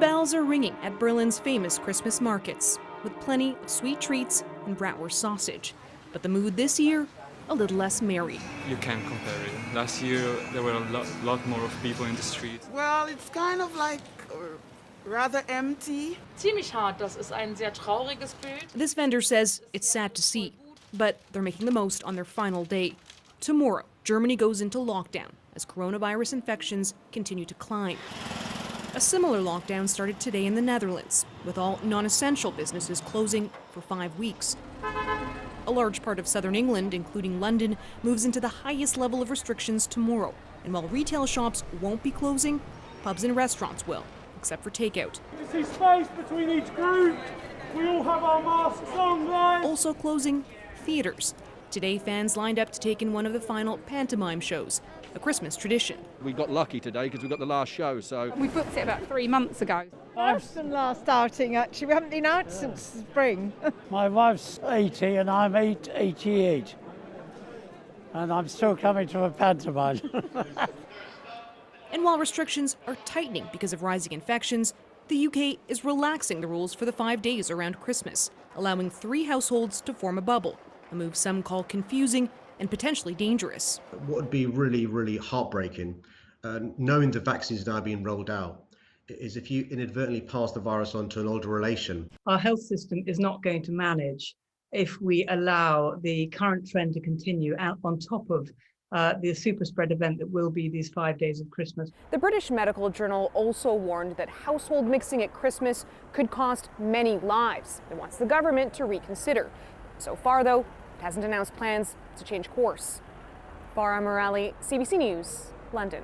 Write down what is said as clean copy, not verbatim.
bells are ringing at Berlin's famous Christmas markets, with plenty of sweet treats and bratwurst sausage. But the mood this year, a little less merry. You can't compare it. Last year there were a lot more of people in the street. Well, it's kind of like rather empty. Ziemlich hart, das ist ein sehr trauriges Bild. This vendor says it's sad to see, but they're making the most on their final day. Tomorrow, Germany goes into lockdown as coronavirus infections continue to climb. A similar lockdown started today in the Netherlands, with all non-essential businesses closing for 5 weeks. A large part of southern England, including London, moves into the highest level of restrictions tomorrow. And while retail shops won't be closing, pubs and restaurants will, except for takeout. You see space between each group. We all have our masks on, guys. Also closing, theaters. Today, fans lined up to take in one of the final pantomime shows, a Christmas tradition. We got lucky today because we got the last show, so... We booked it about 3 months ago. First and last outing, actually. We haven't been out since spring. My wife's 80 and I'm 88. And I'm still coming to a pantomime. And while restrictions are tightening because of rising infections, the UK is relaxing the rules for the 5 days around Christmas, allowing 3 households to form a bubble, a move some call confusing and potentially dangerous. What would be really, really heartbreaking, knowing the vaccines now being rolled out, is if you inadvertently pass the virus on to an older relation. Our health system is not going to manage if we allow the current trend to continue out on top of the super spread event that will be these 5 days of Christmas. The British Medical Journal also warned that household mixing at Christmas could cost many lives. It wants the government to reconsider. So far, though, it hasn't announced plans to change course. Farah Morali, CBC News, London.